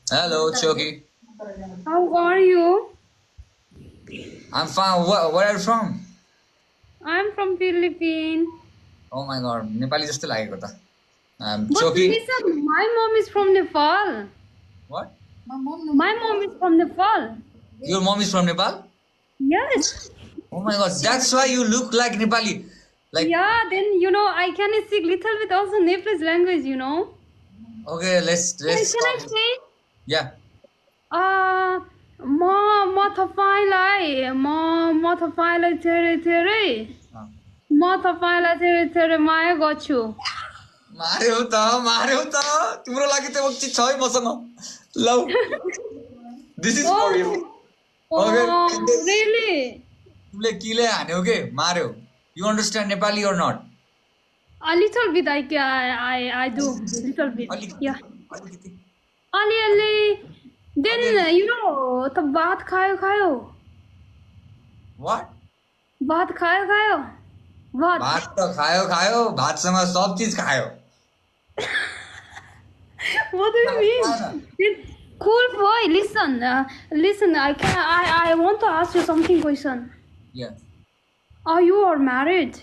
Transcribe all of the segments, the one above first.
Hello, Choki. How are you? I'm fine. Where are you from? I'm from Philippines. Oh my god, Nepali जस्तो लागेको त. But Choki. listen, my mom is from Nepal. What? My mom is from Nepal. Your mom is from Nepal? Yes. Oh my god, that's why you look like Nepali. Like, Yeah, then I can speak little bit also Nepalese language. okay, let's Can I talk. say? Yeah. म म तपाईँलाई धेरै धेरै अँ। म तपाईँलाई धेरै धेरै माया गर्छु मार्यौ त तिम्रो लागि त एक चिज छ है मसँग लौ this is for you Oh, okay oh, really? तिमीले किले हान्यौ के मार्यौ यु अन्डरस्ट्यान्ड नेपाली और not A little bit, I do. Little bit. Yeah. अलिकति अलिकति Ali. अलिअलि Then, the भात खायो. वाट भात खायो. भात. भात त खायो भातसँग सब चिज खायो What do you mean? Cool boy, listen. Listen, I want to ask you something question. या Are you married?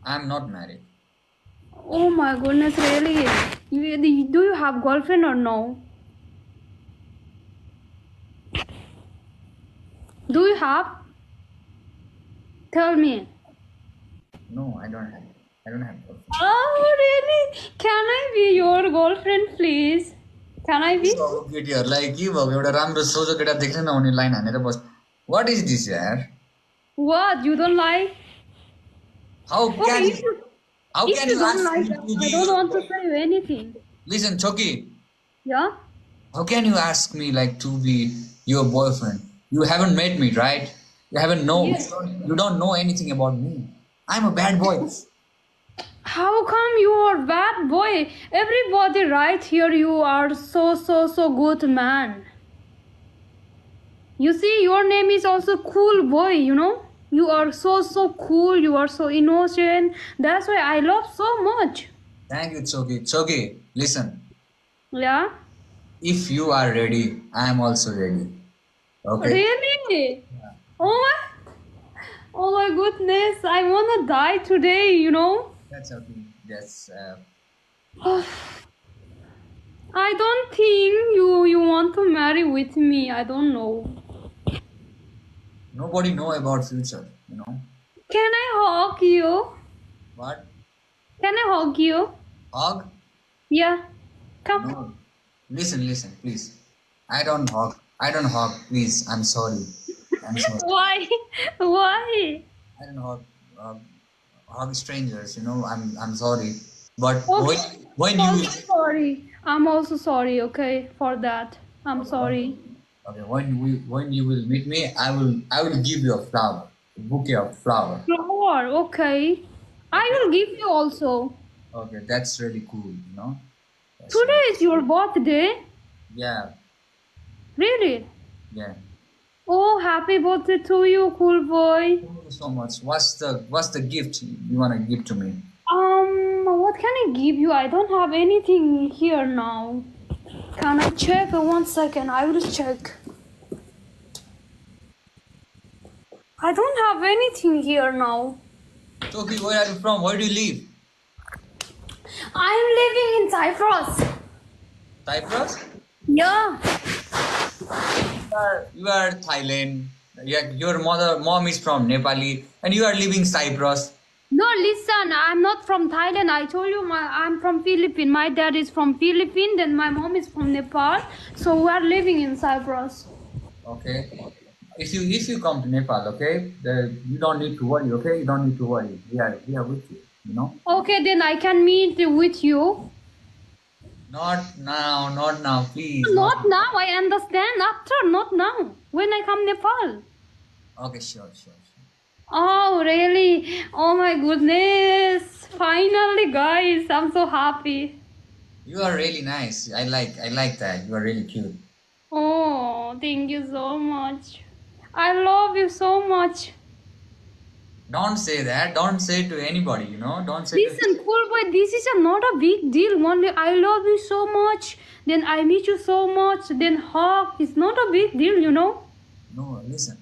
I am not married Oh my goodness, really? Do you have girlfriend or no? Do you have? Tell me. No I don't have Oh, really? Can I be your girlfriend, please? Can I be? केटीहरूलाई के भएको एउटा राम्रो सोझो केटा देख्न नहुने line हानेर बस वाट इज दिस यार What? You don't like? How Okay, can how if can you you don't ask like, me to I be don't your want to say you anything. Listen छोकी Yeah? how can you ask me like to be your boyfriend you haven't met me right Yes. you don't know anything about me I'm a bad boy How come you are bad boy? Everybody right here, you are so good man. You see, your name is also cool boy. You are so cool. You are so innocent. That's why I love so much. thank you Choki listen Yeah? if you are ready I am also ready okay Really? Oh my goodness. I wanna die today. that's okay that's I don't think you want to marry with me. I don't know. nobody know about future Can I hug you? what Can I hug you? hug Yeah. Come. no listen please I don't hug please I'm sorry Why? Why? I don't hug strangers. I'm sorry, but Okay. when I'm you also sorry. I'm also sorry, okay, for that. I'm sorry. okay when you will meet me, I will give you a flower, a bouquet of flower. Flower, okay. I will give you also. Okay, that's really cool. That's Today is your birthday? yeah, Really? yeah. Oh, happy birthday to you, cool boy. Thank you so much. What's the gift you wanna give to me? What can I give you? I don't have anything here now. Can I check? 1 second, I will check. I don't have anything here now. Toki, where are you from? Where do you live? I am living in Cyprus. Cyprus? Yeah. You are Thailand. Yeah, your mom is from Nepali, and you are living Cyprus. No, listen, I'm not from Thailand. I told you I'm from Philippines. My dad is from Philippines, then my mom is from Nepal. So we are living in Cyprus. Okay. If you come to Nepal, okay, you don't need to worry. Okay, you don't need to worry. We are with you. Okay, then I can meet with you. Not now, please. Not now, I understand. After, not now. When I come Nepal. Okay, sure. Oh, really? Oh my goodness. Finally, guys, I'm so happy. You are really nice. I like that. You are really cute. Oh, thank you so much. I love you so much. Don't say that. Don't say to anybody, you know. Don't say to... Listen, cool boy, this is not a big deal. Only I love you so much, then I miss you so much, then hug. It's not a big deal, you know. No, listen.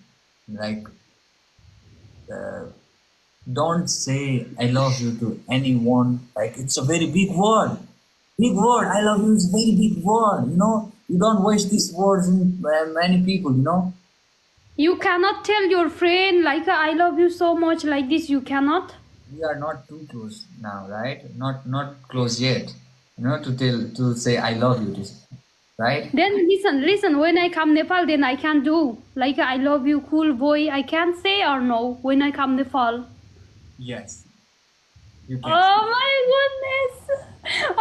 Like, don't say I love you to anyone. Like, it's a very big word. Big word. I love you is a very big word, you know. You don't waste these words in many people, you know. You cannot tell your friend like I love you so much like this. You cannot. We are not too close now, right? Not close yet. You know, to say I love you, this, right? Then listen. When I come Nepal, then I can do like I love you, cool boy. I can say or no when I come Nepal. Yes. You can. Oh my goodness!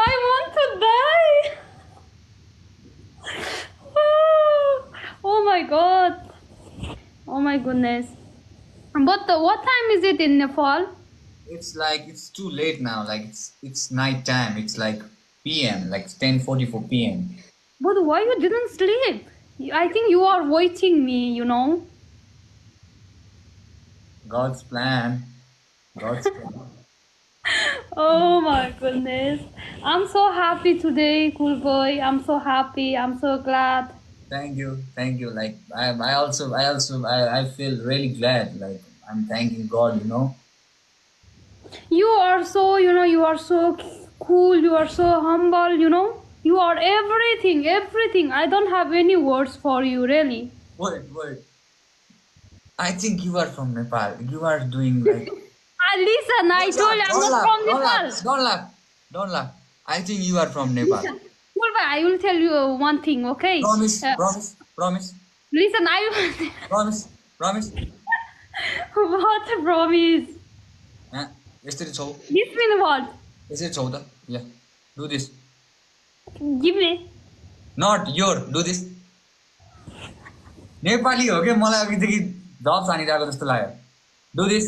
I want to die. Oh my god. Oh my goodness. But what time is it in Nepal? It's like it's too late now. Like it's night time. It's like PM, like 10:44 PM. But why you didn't sleep? I think you are waiting me, you know. God's plan. God's plan. Oh my goodness. I'm so happy today, cool boy. I'm so happy. I'm so glad. Thank you. Like I feel really glad. Like I'm thanking God, you know. You are so, you are so cool. You are so humble, you know. You are everything. I don't have any words for you, really. Wait. I think you are from Nepal. You are doing like. Listen, I told you I'm not from Nepal. Don't laugh. I think you are from Nepal. Listen, cool boy, I will tell you one thing, okay? Promise. Listen, I Promise. what a promise. यसरी छौ This means what? यसरी छौ त या do this. Give me. Not your, do this. Nepali हो के मलाई अघिदेखि जब जानिरहेको जस्तो लाग्यो. Do this.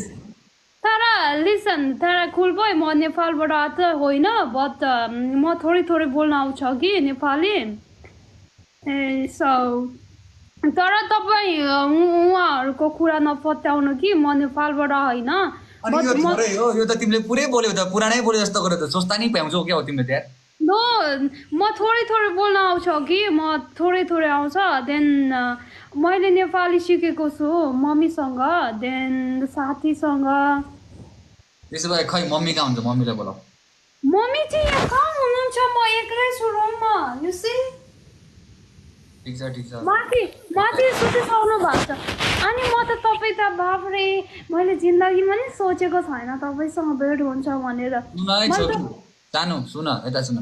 तर listen, तर cool boy, म नेपालबाट त होइन, but म थोरै बोल्न आउँछ कि नेपाली. So तर तपाईँ उहाँहरूको कुरा नपत्याउनु कि म नेपालबाट होइन. अनि यो थोरै हो, यो त तिमीले पुरै बोल्यौ त, पुरानै बोले जस्तो गरे त, सोच्दा नि पाउँछौ के हो तिमीले त्यहाँ. No, म थोरै बोल्न आउँछ कि, म थोरै आउँछ. Then मैले नेपाली सिकेको छु मम्मीसँग, then साथीसँग. त्यसो भए खै मम्मी कहाँ हुन्छ, मम्मीलाई बोलाऊ. मम्मी चाहिँ यहाँ कहाँ हुनुहुन्छ, म एक्लै छु रुममा. You see? ठिक छ. माथि सुतिसक्नु भएको छ. अनि म त तपाईँ त बाफ्रे, मैले जिन्दगीमा नि सोचेको छैन तपाईँसँग भेट हुन्छ भनेर. सुन यता सुन.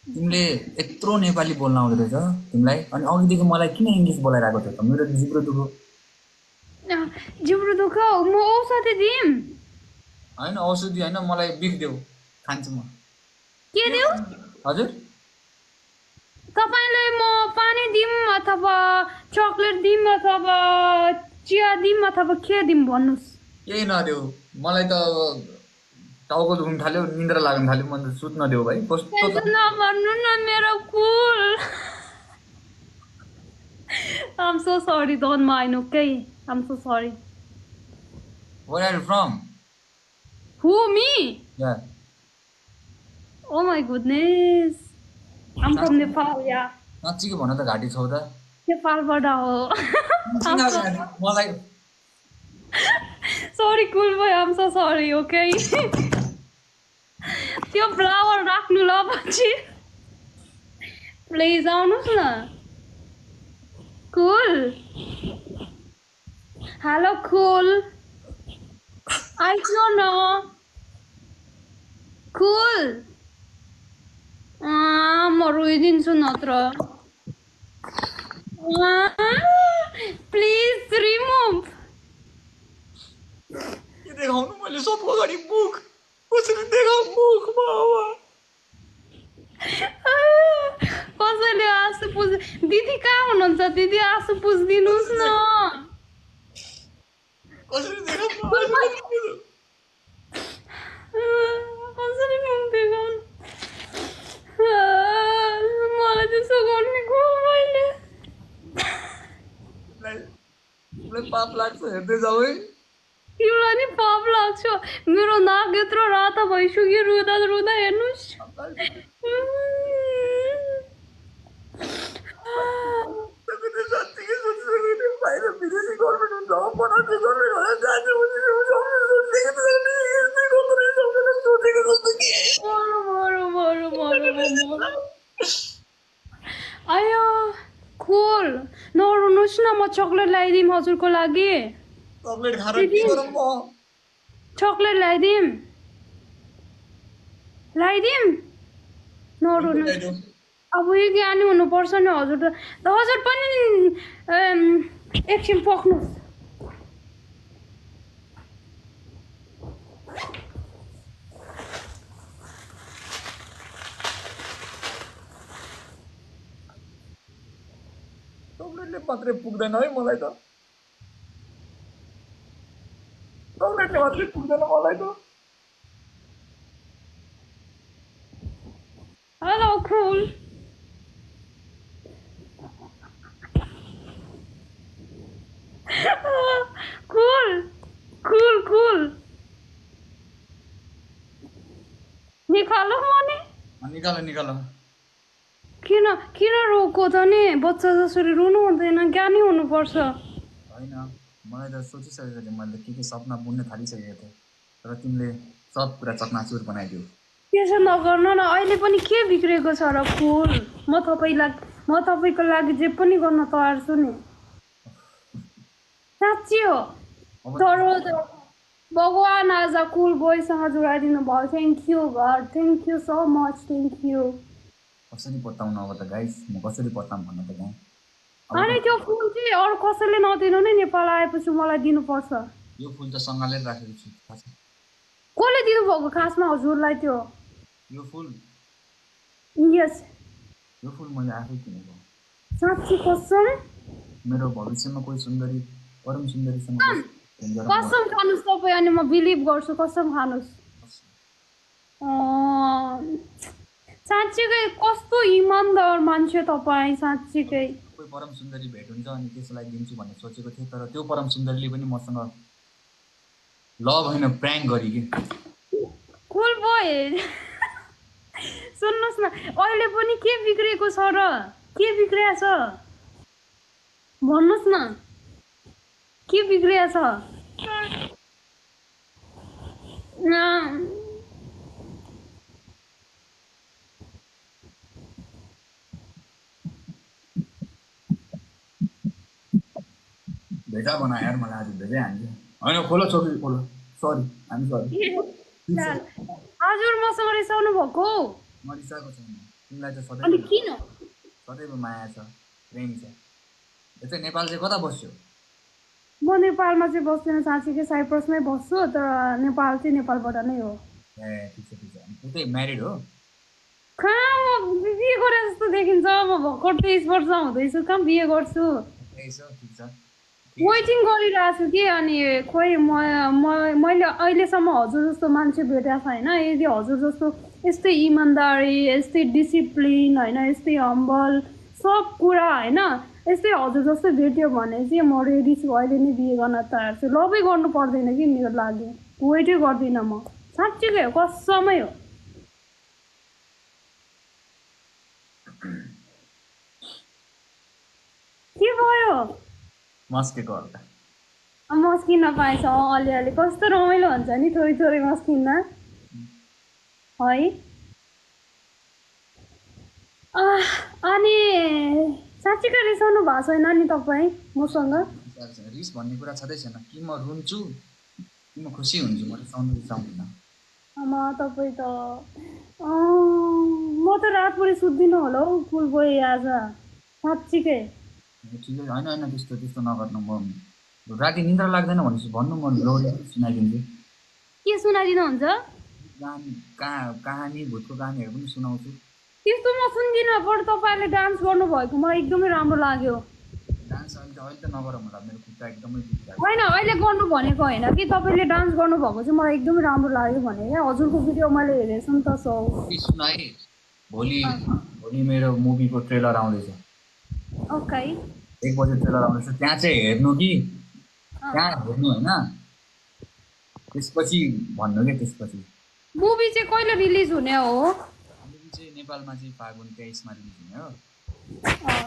तिमीले यत्रो नेपाली बोल्न आउँदो रहेछ तिमीलाई, अनि अघिदेखि मलाई किन इङ्ग्लिस बोलाइरहेको थियो त? मेरो जिब्रो दुःख म औषधि दिम. होइन औषधि होइन, मलाई बिफ देऊ, खान्छु म. के देऊ? हजुर तपाईलाई म पानी दिम अथवा चकलेट दिम अथवा चिया दिम अथवा के दिम भन्नुस्? केही नदेऊ मलाई त. टाउको दुख्न थाल्यो, निन्द्रा लाग्न थाल्यो, म त सुत्न देऊ भाइ. कस्तो नभन्नु न मेरो कुल. I'm so sorry, don't mind, okay? I'm so sorry. Where are you from? Who, me? Yeah. Oh my goodness. I'm from Nepal, yeah. साँच्चीको भन त घाटी छौ त? नेपालबाट हो. मलाई Sorry, cool boy, I'm so sorry, okay? त्यो फ्लावर राख्नु ल पछि. प्लिज आउनुहोस् न. Cool. Hello, cool. आइज न. Cool. म रोइदिन्छु नत्र. Please remove. देखाउनु मैले सबको अगाडि मुख कसरी देखाउ मुख बाबा. कसैले आँसु पुछ. दिदी कहाँ हुनुहुन्छ? दिदी आँसु पुछिदिनुहोस् न. कसरी देखाउ कसरी मुख देखाउनु? मलाई त्यसो गर्ने को मैले. पाप लाग्छ हेर्दै जाऊ है. तिमीलाई नि पाप लाग्छ मेरो नाक यत्रो रातो भइसक्यो रुँदा रुँदा हेर्नुस् आयो कुल नरुनुहोस् न म चक्लेट ल्याइदिउँ हजुरको लागि चक्लेट खाएर के गरौँ म चक्लेट ल्याइदिउँ नरुनुहोस् अब यो ज्ञानी हुनुपर्छ नि हजुर त हजुर पनि एकछिन पक्नुहोस् चक्लेटले मात्रै पुग्दैन है मलाई त चक्लेटले मात्रै पुग्दैन मलाई त हेलो कुल कुल निकालो मने निकाल किन रोको त नि बच्चा जसरी रुनु हुँदैन ज्ञानी हुनुपर्छ होइन मलाई त सोचिसकेको थिएँ मैले के सपना बुन्न थालिसकेको थिएँ तर तिमीले सब कुरा चकनाचुर बनाइदियो त्यसो नगर्नु न अहिले पनि के बिग्रेको छ र फुल म तपाईँको लागि जे पनि गर्न तयार छु नि साँच्ची हो तर भगवान आज कुल बोयसँग जोडाइदिनु भयो thank you god thank you so much thank you कसरी पत्ताउनु अब त गाइस म कसरी पत्ताम भन्न त गाउँ अनि त्यो फुल चाहिँ अरू कसैले नदिनु नि नेपाल आएपछि मलाई दिनुपर्छ यो फुल त सँगालेर राखेको छु थाहा छ कसले दिनुभएको खासमा हजुरलाई त्यो यो फुल यस यो फुल मैले आफै किनेको साँच्ची कसम मेरो भविष्यमा कोही सुन्दरी परम सुन्दरीसँग कसम खानुस् तपाईँ अनि म बिलिभ गर्छु कसम खानुस् साँच्चीकै कस्तो इमानदार मान्छे तपाईँ साँच्चीकै कोही परम सुन्दरी भेट हुन्छ अनि त्यसलाई दिन्छु भन्ने सोचेको थिएँ तर त्यो परम सुन्दरीले पनि मसँग लभ होइन प्र्याङ्क गरी कि कुल बोय सुन्नुहोस् न अहिले पनि के बिग्रेको छ र के बिग्रिया छ भन्नुहोस् न के बिग्रिया छ भेजा बना यार मलाई आज भेजै हान्छ होइन खोलो छोरी खोलो सरी हामी सरी हजुर मसँग रिसाउनु भएको म रिसाएको छैन तिमीलाई त अनि किन सदैव माया छ प्रेम छ यो चाहिँ नेपाल चाहिँ कता बस्छौ म नेपालमा चाहिँ बस्दिनँ साँच्चीकै साइप्रसमै बस्छु तर नेपाल चाहिँ नेपालबाट नै हो ए ठिक छ तँ चाहिँ म्यारिड हो कहाँ म बिहे गरे जस्तो देखिन्छ म भर्खर 23 वर्ष हुँदैछु कहाँ बिहे गर्छु ठिक छ वेटिङ गरिरहेको छु कि अनि खोइ मैले अहिलेसम्म हजुर जस्तो मान्छे भेटेको छैन यदि हजुर जस्तो यस्तै इमान्दारी यस्तै डिसिप्लिन होइन यस्तै हम्बल सब कुरा होइन यस्तै हजुर जस्तो भेट्यो भने चाहिँ म रेडी छु अहिले नै बिहे गर्न तयार छु लभै गर्नु पर्दैन कि मेरो लागि वेटै गर्दिनँ म साँच्चीकै हो कसमै हो के भयो मस्केको हल्का मस्किन पाएछ अलिअलि कस्तो रमाइलो हुन्छ नि थोरै थोरै मस्किन है अनि साँच्चीकै रिसाउनु भएको छैन नि तपाईँ मसँग रिस भन्ने कुरा छँदै छैन कि म रुन्छु कि म खुसी हुन्छु म रिसाउँदिनँ तपाईँ त म त रातभरि सुत्दिनँ होला हौ फुल बोय आज साँच्चीकै ठिकै होइन त्यस्तो नगर्नु म राति निद्रा लाग्दैन भनेपछि भन्नु म लोरी सुनाइदिन्छु के सुनाइदिनुहुन्छ कहानी भूतको कहानीहरू पनि सुनाउँछु त्यस्तो म सुन्दिनँ बरु तपाईँले डान्स गर्नुभएको मलाई एकदमै राम्रो लाग्यो डान्स अहिले त नगरौँ होला मेरो खुट्टा एकदमै दुखिरहेको होइन अहिले गर्नु भनेको होइन कि तपाईँले डान्स गर्नुभएको चाहिँ मलाई एकदमै राम्रो लाग्यो भने क्या हजुरको भिडियो मैले हेरेछु नि त सुन है भोलि मेरो मुभीको ट्रेलर आउँदैछ ओके 1 बजे ट्रेलर आउँदैछ त्यहाँ चाहिँ हेर्नु कि त्यहाँ हेर्नु होइन त्यसपछि भन्नु के त्यसपछि मुभी चाहिँ कहिले रिलिज हुने हो? मुभी चाहिँ नेपालमा चाहिँ फागुन 23 मा रिलिज हुने हो। अँ,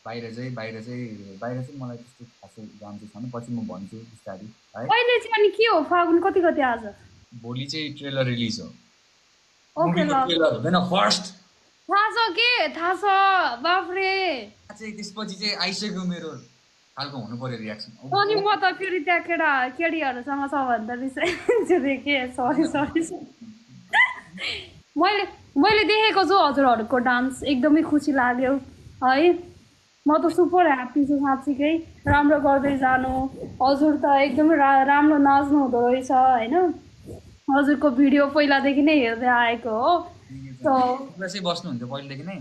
बाहिर चाहिँ मलाई त्यस्तो खासै जान चाहिँ छैन, पछि म भन्छु बिस्तारै है। कहिले चाहिँ अनि के हो फागुन कति गते आज? भोलि चाहिँ ट्रेलर रिलिज हो। ओके मुभीको ल, ट्रेलर हुँदैन फर्स्ट, थाहा छ के? थाहा छ, बाफ्रे। चाहिँ त्यसपछि चाहिँ आइसक्यो मेरो खालको हुनु पर्यो रियाक्सन। अनि म त फेरि त्यहाँ केटीहरूसँग छ भने त रिसाइन्छु के, सरी सरी। मैले देखेको छु हजुरहरूको डान्स, एकदमै खुसी लाग्यो है। म त सुपर ह्याप्पी छु साँच्चीकै, राम्रो गर्दै जानु। हजुर त एकदमै राम्रो नाच्नु हुँदो रहेछ होइन। हजुरको भिडियो पहिलादेखि नै हेर्दै आएको हो। क्लासै बस्नुहुन्थ्यो पहिलेदेखि नै?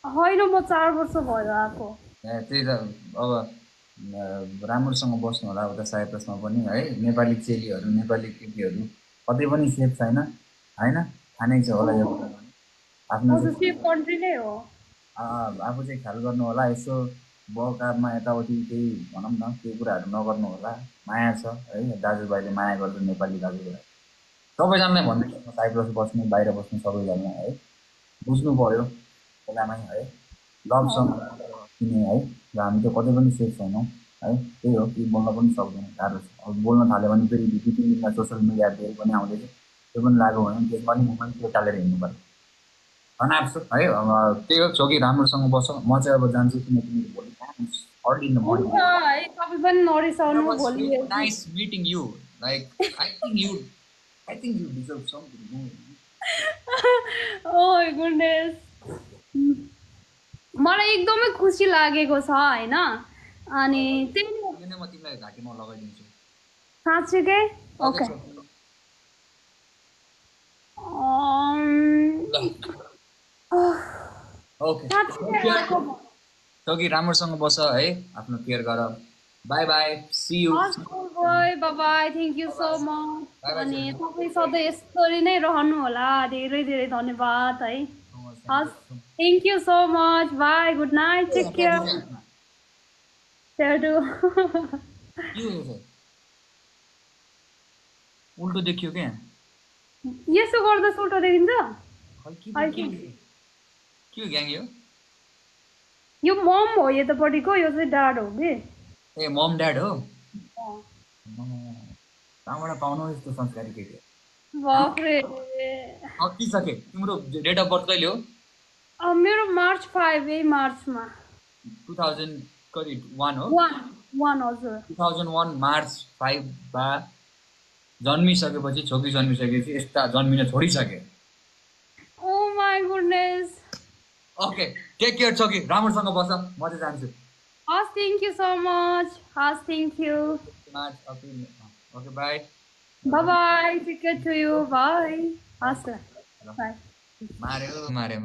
होइन, म 4 वर्ष भयो आएको। त्यही त अब राम्रोसँग बस्नु होला उता साइप्रसमा पनि है। नेपाली चेलीहरू नेपाली केटीहरू कतै पनि सेफ छैन होइन, थाहै छ होला यो कुरा। आफ्नो हजुर सेफ कन्ट्री नै हो। आफू चाहिँ ख्याल गर्नु होला, यसो बकामा यताउति केही भनौँ न त्यो कुराहरू नगर्नु होला। माया छ है, दाजुभाइले माया गर्छ नेपाली दाजुभाइ सबैजनालाई भन्दैछु म, साइप्रस बस्नु बाहिर बस्नु सबैजना है, बुझ्नु पर्यो बेलामै है। लभसँग किने है, र हामी त कतै पनि सेफ छैनौँ है। त्यही हो कि बोल्न पनि सक्दैन, गाह्रो छ। अब बोल्न थाल्यो भने फेरि 2-3 दिनमा सोसियल मिडियाहरू पनि आउँदैछ, त्यो पनि लागु भयो भने त्यसमा पनि मुभमेन्ट टालेर हिँड्नु पर्यो। तनाव छु है। अब त्यही हो, छोकी राम्रोसँग बस्छ। म चाहिँ अब जान्छु किनकि भोलि अर्ली इन द मर्निङ। हुन्छ है, तपाईँ पनि नरिसाउनु भोलि। Nice meeting you, like I think you deserve something more. Oh goodness, मलाई एकदमै खुसी लागेको छ होइन। अनि त्यही म तिमीलाई घाँटीमा लगाइदिन्छु साँच्चीकै। ओके ओके छोकी राम्रोसँग बस है, आफ्नो केयर गर। Bye bye, see you. Bye bye, thank you so much. अनि तपाईँ सधैँ यसरी नै रहनु होला, धेरै धेरै धन्यवाद है। हस्, thank you so much, bye, good night, take care. उल्टो देखियो क्या? यसो गर्दा उल्टो देखिन्छ? के ग्याङ यो मम हो यतापट्टिको, यो चाहिँ ड्याड हो कि। ए मम ड्याड हो? कहाँबाट पाउनु यस्तो संस्कारी केटी? बाफ्रे, सकिसके। तिम्रो डेट अफ बर्थ कहिले हो? मेरो मार्च 5 यही मार्चमा। 2001 हो? 1 हजुर। 2001 मार्च 5 बा जन्मिसकेपछि, छोकी जन्मिसकेपछि यस्ता जन्मिन छोडिसके। Oh my goodness. Okay, take care छोकी, राम्रोसँग बस, म चाहिँ जान्छु। हस्, थ्याङ्क यू सो मच। हस्, thank you. Okay bye bye, take care to you, bye. हस्, बाई। मारे